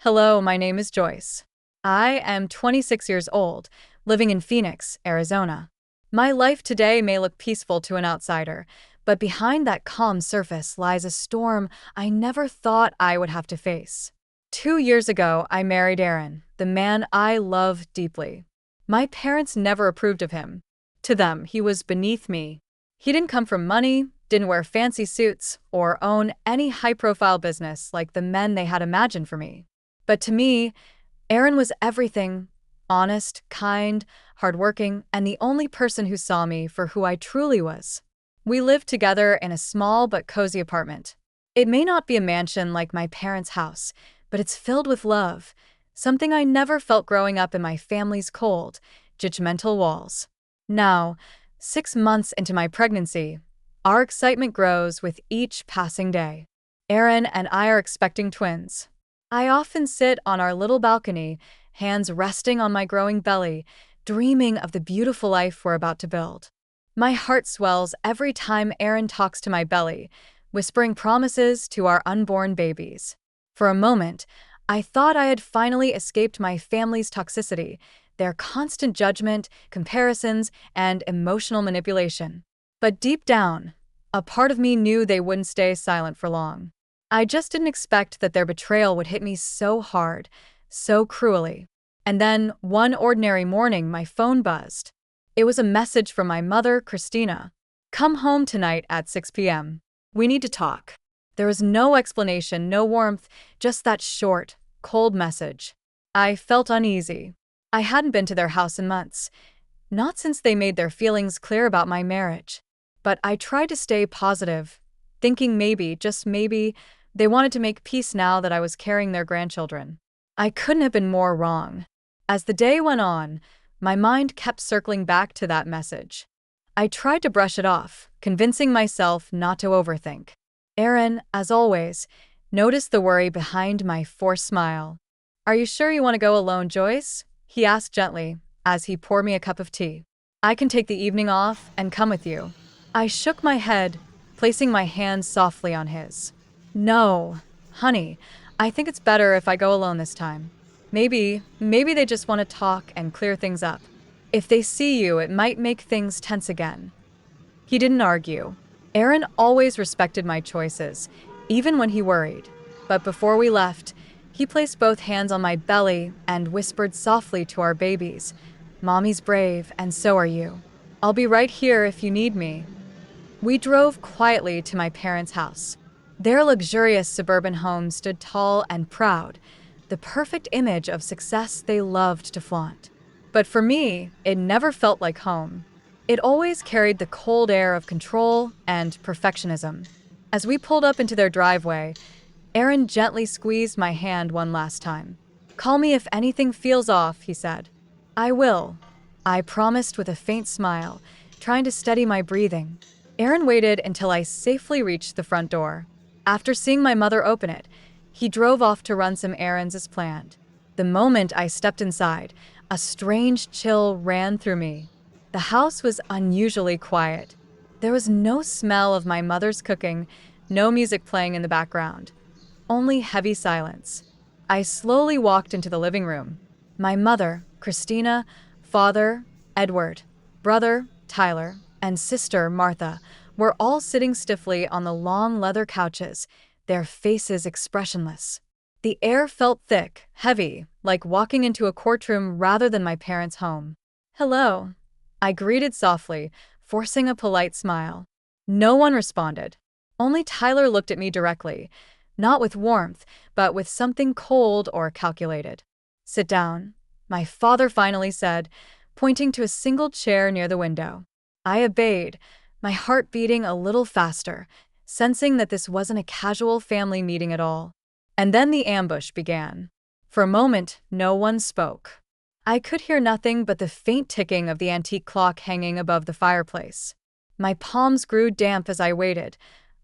Hello, my name is Joyce. I am 26 years old, living in Phoenix, Arizona. My life today may look peaceful to an outsider, but behind that calm surface lies a storm I never thought I would have to face. 2 years ago, I married Aaron, the man I love deeply. My parents never approved of him. To them, he was beneath me. He didn't come from money, didn't wear fancy suits, or own any high-profile business like the men they had imagined for me. But to me, Aaron was everything: honest, kind, hardworking, and the only person who saw me for who I truly was. We lived together in a small but cozy apartment. It may not be a mansion like my parents' house, but it's filled with love, something I never felt growing up in my family's cold, judgmental walls. Now, 6 months into my pregnancy, our excitement grows with each passing day. Aaron and I are expecting twins. I often sit on our little balcony, hands resting on my growing belly, dreaming of the beautiful life we're about to build. My heart swells every time Aaron talks to my belly, whispering promises to our unborn babies. For a moment, I thought I had finally escaped my family's toxicity, their constant judgment, comparisons, and emotional manipulation. But deep down, a part of me knew they wouldn't stay silent for long. I just didn't expect that their betrayal would hit me so hard, so cruelly. And then, one ordinary morning, my phone buzzed. It was a message from my mother, Christina. "Come home tonight at 6 p.m. We need to talk." There was no explanation, no warmth, just that short, cold message. I felt uneasy. I hadn't been to their house in months, not since they made their feelings clear about my marriage. But I tried to stay positive, thinking maybe, just maybe, they wanted to make peace now that I was carrying their grandchildren. I couldn't have been more wrong. As the day went on, my mind kept circling back to that message. I tried to brush it off, convincing myself not to overthink. Aaron, as always, noticed the worry behind my forced smile. "Are you sure you want to go alone, Joyce?" he asked gently, as he poured me a cup of tea. "I can take the evening off and come with you." I shook my head, placing my hand softly on his. "No, honey, I think it's better if I go alone this time. Maybe they just want to talk and clear things up. If they see you, it might make things tense again." He didn't argue. Aaron always respected my choices, even when he worried. But before we left, he placed both hands on my belly and whispered softly to our babies, "Mommy's brave, and so are you. I'll be right here if you need me." We drove quietly to my parents' house. Their luxurious suburban home stood tall and proud, the perfect image of success they loved to flaunt. But for me, it never felt like home. It always carried the cold air of control and perfectionism. As we pulled up into their driveway, Aaron gently squeezed my hand one last time. "Call me if anything feels off," he said. "I will," I promised with a faint smile, trying to steady my breathing. Aaron waited until I safely reached the front door. After seeing my mother open it, he drove off to run some errands as planned. The moment I stepped inside, a strange chill ran through me. The house was unusually quiet. There was no smell of my mother's cooking, no music playing in the background, only heavy silence. I slowly walked into the living room. My mother, Christina, father, Edward, brother, Tyler, and sister, Martha, were all sitting stiffly on the long leather couches, their faces expressionless. The air felt thick, heavy, like walking into a courtroom rather than my parents' home. "Hello," I greeted softly, forcing a polite smile. No one responded. Only Tyler looked at me directly, not with warmth, but with something cold or calculated. "Sit down," my father finally said, pointing to a single chair near the window. I obeyed, my heart beating a little faster, sensing that this wasn't a casual family meeting at all. And then the ambush began. For a moment, no one spoke. I could hear nothing but the faint ticking of the antique clock hanging above the fireplace. My palms grew damp as I waited,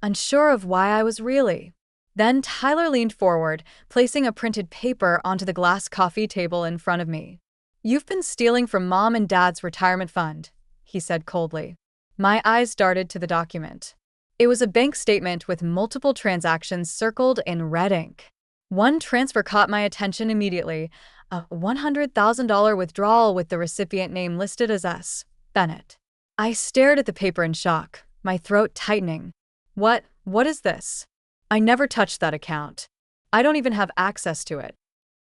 unsure of why I was really. Then Tyler leaned forward, placing a printed paper onto the glass coffee table in front of me. "You've been stealing from Mom and Dad's retirement fund," he said coldly. My eyes darted to the document. It was a bank statement with multiple transactions circled in red ink. One transfer caught my attention immediately, a $100,000 withdrawal with the recipient name listed as S. Bennett. I stared at the paper in shock, my throat tightening. What is this? I never touched that account. I don't even have access to it.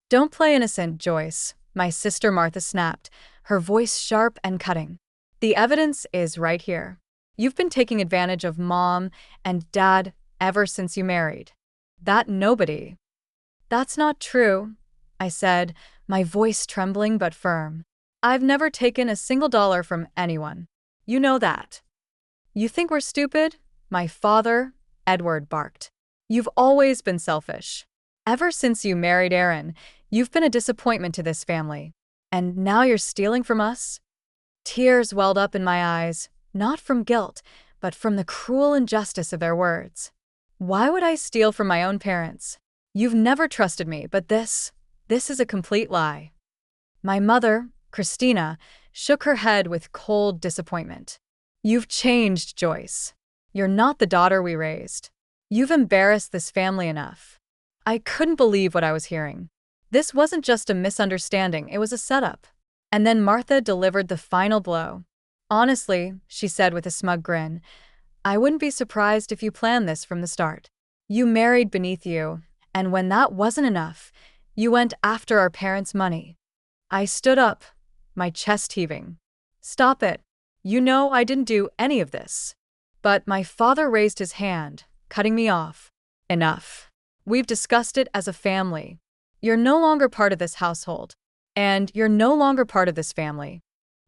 Don't play innocent, Joyce, my sister Martha snapped, her voice sharp and cutting. The evidence is right here. You've been taking advantage of Mom and Dad ever since you married. That's not true, I said, my voice trembling but firm. I've never taken a single dollar from anyone. You know that. You think we're stupid? My father, Edward, barked. You've always been selfish. Ever since you married Aaron, you've been a disappointment to this family. And now you're stealing from us? Tears welled up in my eyes, not from guilt, but from the cruel injustice of their words. Why would I steal from my own parents? You've never trusted me, but this is a complete lie. My mother, Christina, shook her head with cold disappointment. You've changed, Joyce. You're not the daughter we raised. You've embarrassed this family enough. I couldn't believe what I was hearing. This wasn't just a misunderstanding, it was a setup. And then Martha delivered the final blow. Honestly, she said with a smug grin, I wouldn't be surprised if you planned this from the start. You married beneath you, and when that wasn't enough, you went after our parents' money. I stood up, my chest heaving. Stop it. You know I didn't do any of this. But my father raised his hand, cutting me off. Enough. We've discussed it as a family. You're no longer part of this household, and you're no longer part of this family.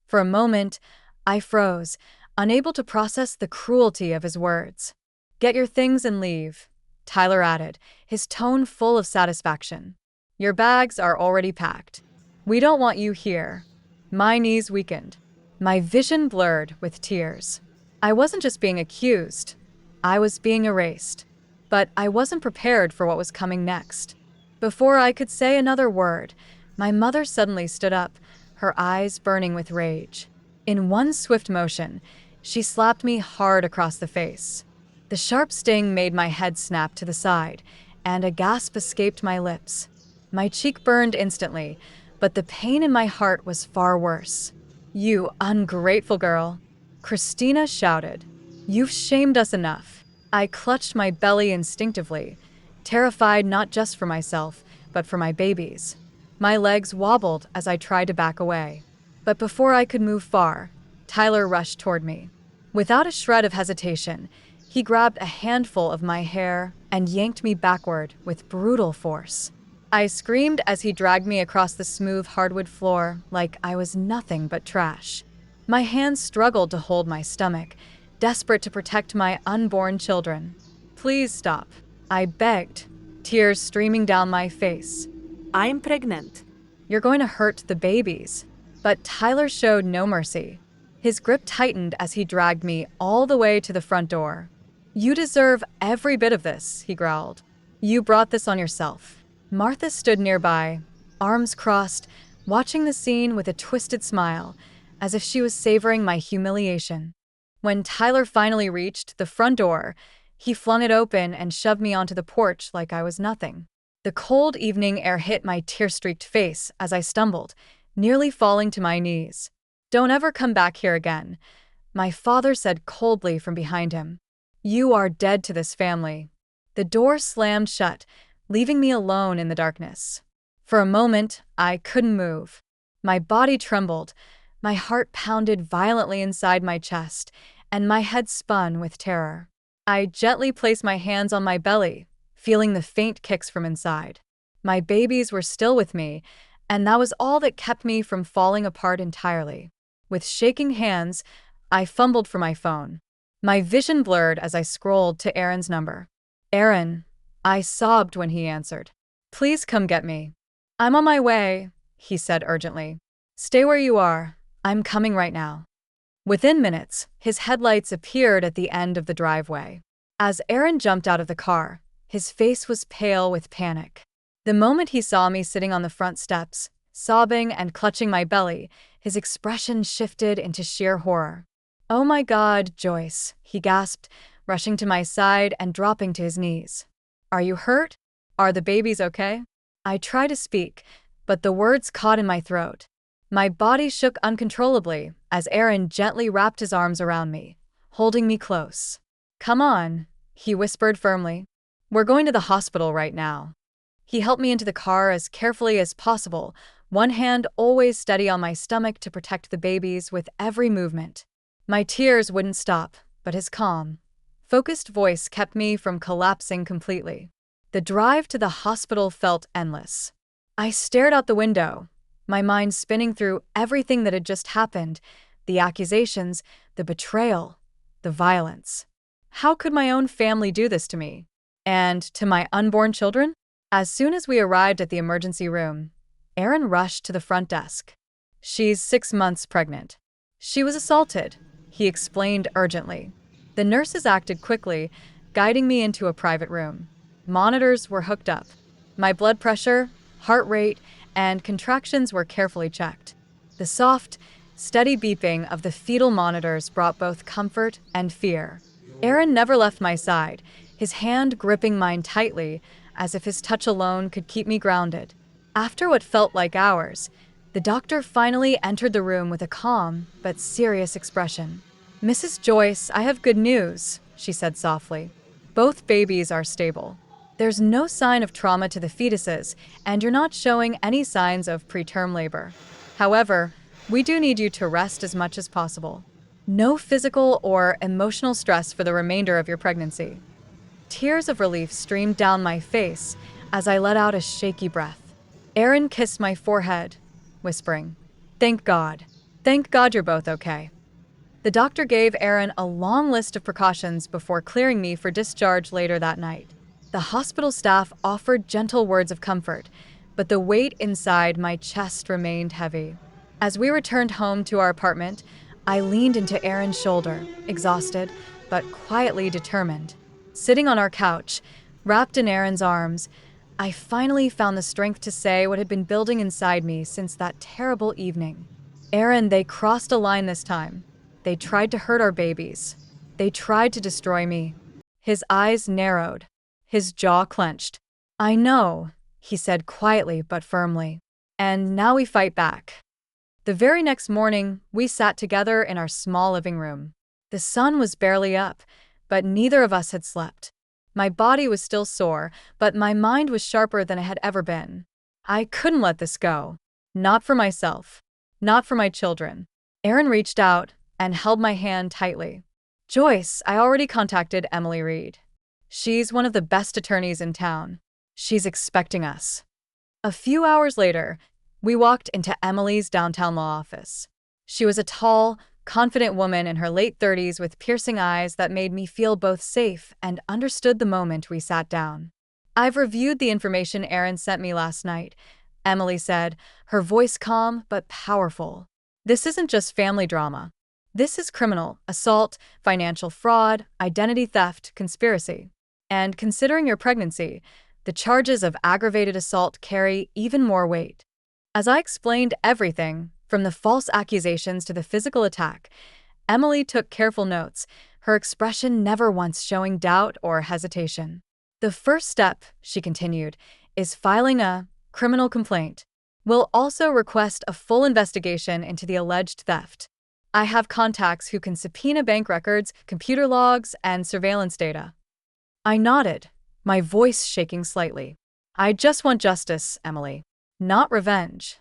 For a moment, I froze, unable to process the cruelty of his words. Get your things and leave, Tyler added, his tone full of satisfaction. Your bags are already packed. We don't want you here. My knees weakened. My vision blurred with tears. I wasn't just being accused. I was being erased. But I wasn't prepared for what was coming next. Before I could say another word, my mother suddenly stood up, her eyes burning with rage. In one swift motion, she slapped me hard across the face. The sharp sting made my head snap to the side, and a gasp escaped my lips. My cheek burned instantly, but the pain in my heart was far worse. You ungrateful girl, Christina shouted. You've shamed us enough. I clutched my belly instinctively, terrified not just for myself, but for my babies. My legs wobbled as I tried to back away. But before I could move far, Tyler rushed toward me. Without a shred of hesitation, he grabbed a handful of my hair and yanked me backward with brutal force. I screamed as he dragged me across the smooth hardwood floor like I was nothing but trash. My hands struggled to hold my stomach, desperate to protect my unborn children. Please stop, I begged, tears streaming down my face. I'm pregnant. You're going to hurt the babies. But Tyler showed no mercy. His grip tightened as he dragged me all the way to the front door. You deserve every bit of this, he growled. You brought this on yourself. Martha stood nearby, arms crossed, watching the scene with a twisted smile, as if she was savoring my humiliation. When Tyler finally reached the front door, he flung it open and shoved me onto the porch like I was nothing. The cold evening air hit my tear-streaked face as I stumbled, nearly falling to my knees. Don't ever come back here again, my father said coldly from behind him. You are dead to this family. The door slammed shut, leaving me alone in the darkness. For a moment, I couldn't move. My body trembled, my heart pounded violently inside my chest, and my head spun with terror. I gently placed my hands on my belly, feeling the faint kicks from inside. My babies were still with me, and that was all that kept me from falling apart entirely. With shaking hands, I fumbled for my phone. My vision blurred as I scrolled to Aaron's number. Aaron, I sobbed when he answered. Please come get me. I'm on my way, he said urgently. Stay where you are. I'm coming right now. Within minutes, his headlights appeared at the end of the driveway. As Aaron jumped out of the car, his face was pale with panic. The moment he saw me sitting on the front steps, sobbing and clutching my belly, his expression shifted into sheer horror. Oh my God, Joyce, he gasped, rushing to my side and dropping to his knees. Are you hurt? Are the babies okay? I tried to speak, but the words caught in my throat. My body shook uncontrollably as Aaron gently wrapped his arms around me, holding me close. Come on, he whispered firmly. We're going to the hospital right now. He helped me into the car as carefully as possible, one hand always steady on my stomach to protect the babies with every movement. My tears wouldn't stop, but his calm, focused voice kept me from collapsing completely. The drive to the hospital felt endless. I stared out the window, my mind spinning through everything that had just happened, the accusations, the betrayal, the violence. How could my own family do this to me? And to my unborn children? As soon as we arrived at the emergency room, Aaron rushed to the front desk. She's 6 months pregnant. She was assaulted, he explained urgently. The nurses acted quickly, guiding me into a private room. Monitors were hooked up. My blood pressure, heart rate, and contractions were carefully checked. The soft, steady beeping of the fetal monitors brought both comfort and fear. Aaron never left my side, his hand gripping mine tightly, as if his touch alone could keep me grounded. After what felt like hours, the doctor finally entered the room with a calm but serious expression. Mrs. Joyce, I have good news, she said softly. Both babies are stable. There's no sign of trauma to the fetuses, and you're not showing any signs of preterm labor. However, we do need you to rest as much as possible. No physical or emotional stress for the remainder of your pregnancy. Tears of relief streamed down my face as I let out a shaky breath. Aaron kissed my forehead, whispering, "Thank God. Thank God you're both okay." The doctor gave Aaron a long list of precautions before clearing me for discharge later that night. The hospital staff offered gentle words of comfort, but the weight inside my chest remained heavy. As we returned home to our apartment, I leaned into Aaron's shoulder, exhausted, but quietly determined. Sitting on our couch, wrapped in Aaron's arms, I finally found the strength to say what had been building inside me since that terrible evening. Aaron, they crossed a line this time. They tried to hurt our babies. They tried to destroy me. His eyes narrowed, his jaw clenched. I know, he said quietly but firmly. And now we fight back. The very next morning, we sat together in our small living room. The sun was barely up, but neither of us had slept. My body was still sore, but my mind was sharper than it had ever been. I couldn't let this go. Not for myself. Not for my children. Aaron reached out and held my hand tightly. Joyce, I already contacted Emily Reed. She's one of the best attorneys in town. She's expecting us. A few hours later, we walked into Emily's downtown law office. She was a tall, confident woman in her late 30s with piercing eyes that made me feel both safe and understood the moment we sat down. I've reviewed the information Aaron sent me last night, Emily said, her voice calm but powerful. This isn't just family drama. This is criminal, assault, financial fraud, identity theft, conspiracy. And considering your pregnancy, the charges of aggravated assault carry even more weight. As I explained everything, from the false accusations to the physical attack, Emily took careful notes, her expression never once showing doubt or hesitation. The first step, she continued, is filing a criminal complaint. We'll also request a full investigation into the alleged theft. I have contacts who can subpoena bank records, computer logs, and surveillance data. I nodded, my voice shaking slightly. I just want justice, Emily. Not revenge.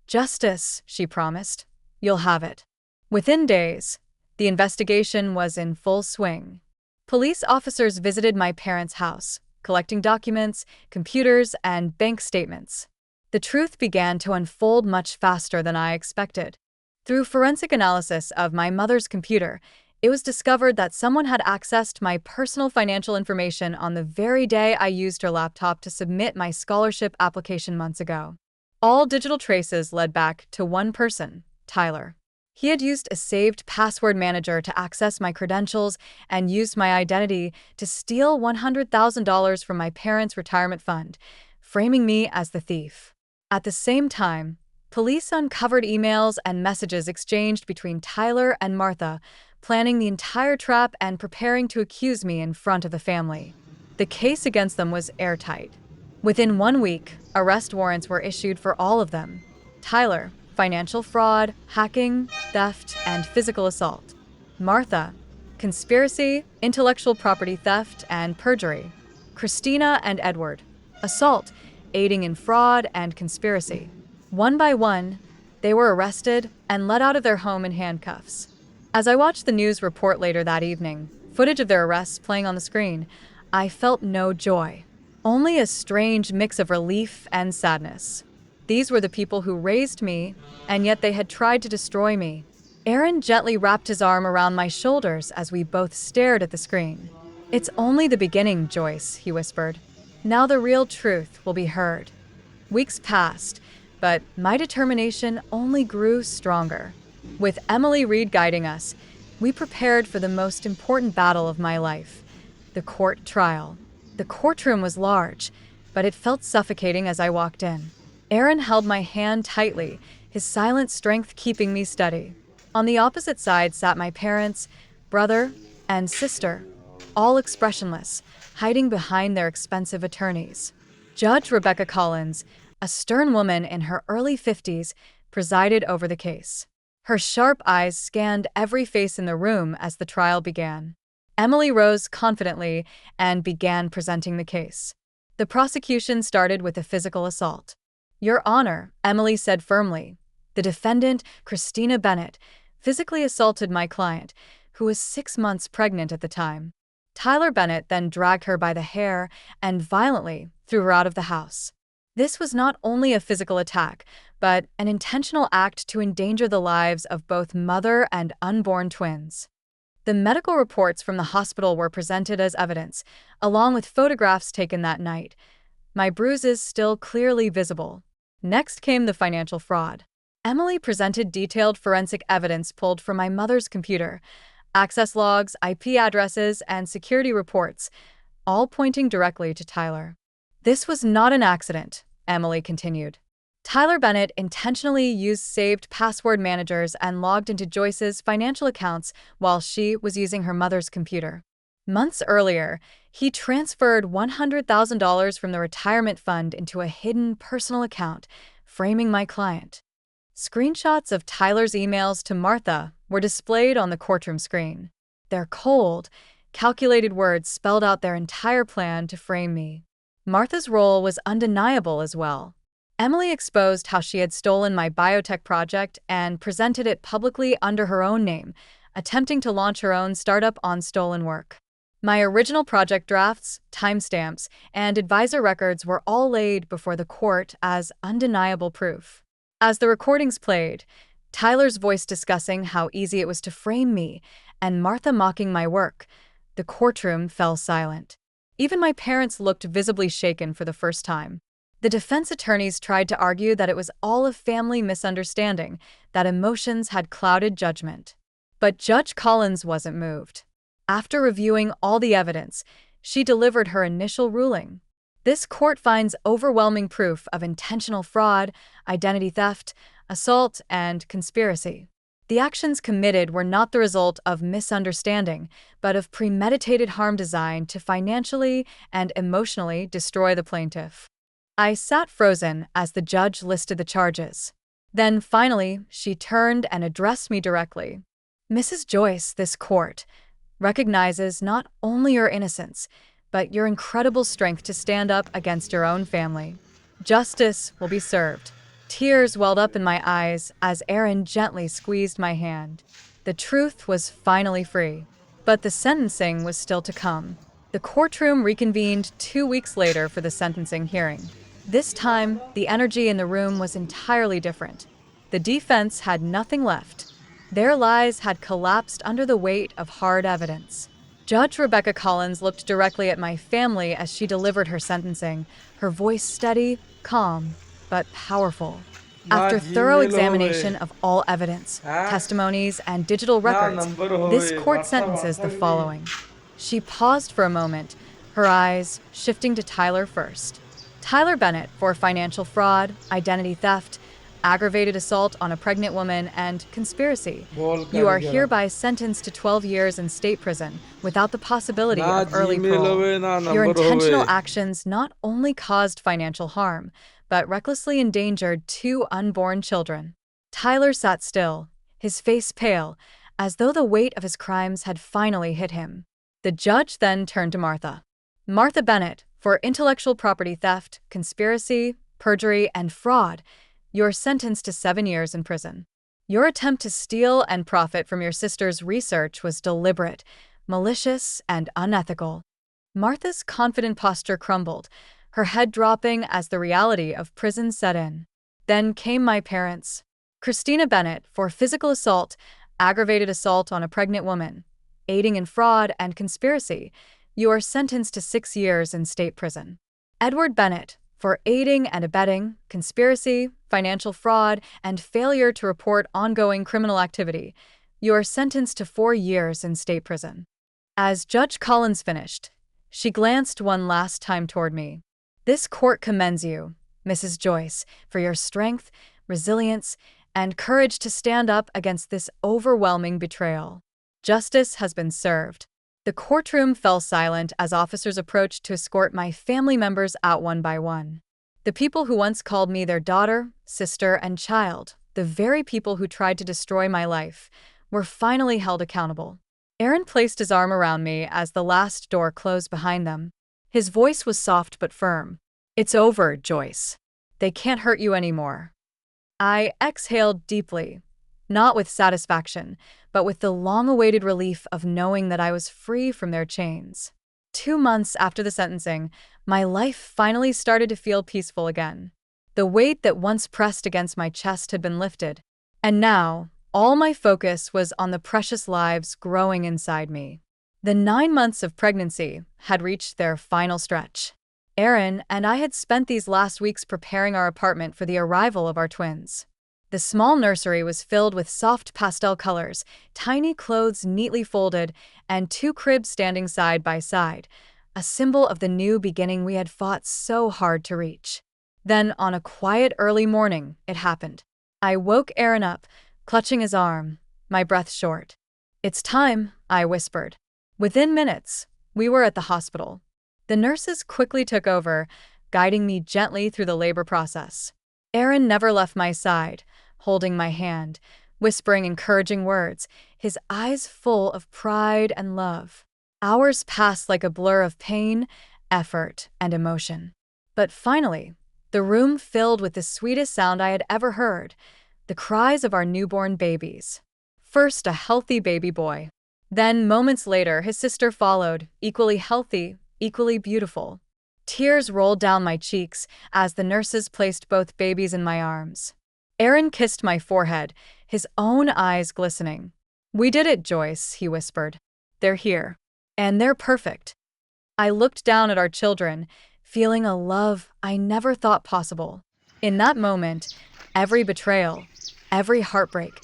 Justice, she promised. You'll have it. Within days, the investigation was in full swing. Police officers visited my parents' house, collecting documents, computers, and bank statements. The truth began to unfold much faster than I expected. Through forensic analysis of my mother's computer, it was discovered that someone had accessed my personal financial information on the very day I used her laptop to submit my scholarship application months ago. All digital traces led back to one person, Tyler. He had used a saved password manager to access my credentials and used my identity to steal $100,000 from my parents' retirement fund, framing me as the thief. At the same time, police uncovered emails and messages exchanged between Tyler and Martha, planning the entire trap and preparing to accuse me in front of the family. The case against them was airtight. Within 1 week, arrest warrants were issued for all of them. Tyler, financial fraud, hacking, theft, and physical assault. Martha, conspiracy, intellectual property theft, and perjury. Christina and Edward, assault, aiding in fraud, and conspiracy. One by one, they were arrested and let out of their home in handcuffs. As I watched the news report later that evening, footage of their arrests playing on the screen, I felt no joy. Only a strange mix of relief and sadness. These were the people who raised me, and yet they had tried to destroy me. Aaron gently wrapped his arm around my shoulders as we both stared at the screen. "It's only the beginning, Joyce," he whispered. "Now the real truth will be heard." Weeks passed, but my determination only grew stronger. With Emily Reed guiding us, we prepared for the most important battle of my life, the court trial. The courtroom was large, but it felt suffocating as I walked in. Aaron held my hand tightly, his silent strength keeping me steady. On the opposite side sat my parents, brother, and sister, all expressionless, hiding behind their expensive attorneys. Judge Rebecca Collins, a stern woman in her early 50s, presided over the case. Her sharp eyes scanned every face in the room as the trial began. Emily rose confidently and began presenting the case. The prosecution started with a physical assault. "Your Honor," Emily said firmly, "the defendant, Christina Bennett, physically assaulted my client, who was 6 months pregnant at the time. Tyler Bennett then dragged her by the hair and violently threw her out of the house. This was not only a physical attack, but an intentional act to endanger the lives of both mother and unborn twins." The medical reports from the hospital were presented as evidence, along with photographs taken that night, my bruises still clearly visible. Next came the financial fraud. Emily presented detailed forensic evidence pulled from my mother's computer, access logs, IP addresses, and security reports, all pointing directly to Tyler. "This was not an accident," Emily continued. "Tyler Bennett intentionally used saved password managers and logged into Joyce's financial accounts while she was using her mother's computer. Months earlier, he transferred $100,000 from the retirement fund into a hidden personal account, framing my client." Screenshots of Tyler's emails to Martha were displayed on the courtroom screen. Their cold, calculated words spelled out their entire plan to frame me. Martha's role was undeniable as well. Emily exposed how she had stolen my biotech project and presented it publicly under her own name, attempting to launch her own startup on stolen work. My original project drafts, timestamps, and advisor records were all laid before the court as undeniable proof. As the recordings played, Tyler's voice discussing how easy it was to frame me, and Martha mocking my work, the courtroom fell silent. Even my parents looked visibly shaken for the first time. The defense attorneys tried to argue that it was all a family misunderstanding, that emotions had clouded judgment. But Judge Collins wasn't moved. After reviewing all the evidence, she delivered her initial ruling. "This court finds overwhelming proof of intentional fraud, identity theft, assault, and conspiracy. The actions committed were not the result of misunderstanding, but of premeditated harm designed to financially and emotionally destroy the plaintiff." I sat frozen as the judge listed the charges. Then, finally, she turned and addressed me directly. "Mrs. Joyce, this court recognizes not only your innocence, but your incredible strength to stand up against your own family. Justice will be served." Tears welled up in my eyes as Aaron gently squeezed my hand. The truth was finally free. But the sentencing was still to come. The courtroom reconvened 2 weeks later for the sentencing hearing. This time, the energy in the room was entirely different. The defense had nothing left. Their lies had collapsed under the weight of hard evidence. Judge Rebecca Collins looked directly at my family as she delivered her sentencing, her voice steady, calm, but powerful. After thorough examination of all evidence, testimonies, and digital records, this court sentences the following. She paused for a moment, her eyes shifting to Tyler first. Tyler Bennett for financial fraud, identity theft, aggravated assault on a pregnant woman, and conspiracy. बोल You कर are जरा. hereby sentenced to 12 years in state prison without the ना possibility of early Gmail parole. होवे ना Your number होवे. intentional actions not only caused financial harm, but recklessly endangered two unborn children. Tyler sat still, his face pale, as though the weight of his crimes had finally hit him. The judge then turned to Martha. Martha Bennett, for intellectual property theft, conspiracy, perjury, and fraud, you're sentenced to 7 years in prison. Your attempt to steal and profit from your sister's research was deliberate, malicious, and unethical. Martha's confident posture crumbled, her head dropping as the reality of prison set in. Then came my parents. Christina Bennett, for physical assault, aggravated assault on a pregnant woman, aiding in fraud, and conspiracy, you are sentenced to 6 years in state prison. Edward Bennett, for aiding and abetting, conspiracy, financial fraud, and failure to report ongoing criminal activity, you are sentenced to 4 years in state prison. As Judge Collins finished, she glanced one last time toward me. This court commends you, Mrs. Joyce, for your strength, resilience, and courage to stand up against this overwhelming betrayal. Justice has been served. The courtroom fell silent as officers approached to escort my family members out one by one. The people who once called me their daughter, sister, and child, the very people who tried to destroy my life, were finally held accountable. Aaron placed his arm around me as the last door closed behind them. His voice was soft but firm. It's over, Joyce. They can't hurt you anymore. I exhaled deeply, not with satisfaction, but with the long-awaited relief of knowing that I was free from their chains. 2 months after the sentencing, my life finally started to feel peaceful again. The weight that once pressed against my chest had been lifted, and now, all my focus was on the precious lives growing inside me. The 9 months of pregnancy had reached their final stretch. Aaron and I had spent these last weeks preparing our apartment for the arrival of our twins. The small nursery was filled with soft pastel colors, tiny clothes neatly folded, and 2 cribs standing side by side, a symbol of the new beginning we had fought so hard to reach. Then, on a quiet early morning, it happened. I woke Aaron up, clutching his arm, my breath short. "It's time," I whispered. Within minutes, we were at the hospital. The nurses quickly took over, guiding me gently through the labor process. Aaron never left my side, holding my hand, whispering encouraging words, his eyes full of pride and love. Hours passed like a blur of pain, effort, and emotion. But finally, the room filled with the sweetest sound I had ever heard, the cries of our newborn babies. First, a healthy baby boy. Then, moments later, his sister followed, equally healthy, equally beautiful. Tears rolled down my cheeks as the nurses placed both babies in my arms. Aaron kissed my forehead, his own eyes glistening. "We did it, Joyce," he whispered. "They're here. And they're perfect." I looked down at our children, feeling a love I never thought possible. In that moment, every betrayal, every heartbreak,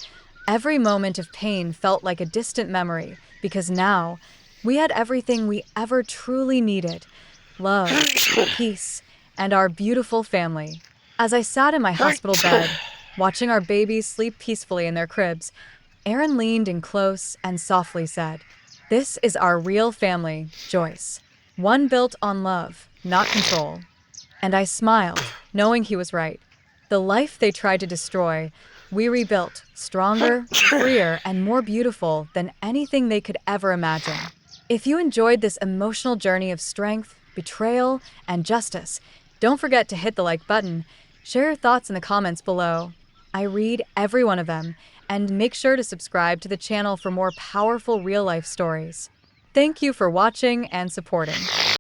every moment of pain felt like a distant memory, because now, we had everything we ever truly needed: love, peace, and our beautiful family. As I sat in my hospital bed, watching our babies sleep peacefully in their cribs, Aaron leaned in close and softly said, "This is our real family, Joyce. One built on love, not control." And I smiled, knowing he was right. The life they tried to destroy, we rebuilt, stronger, freer, and more beautiful than anything they could ever imagine. If you enjoyed this emotional journey of strength, betrayal, and justice, don't forget to hit the like button, share your thoughts in the comments below. I read every one of them, and make sure to subscribe to the channel for more powerful real-life stories. Thank you for watching and supporting.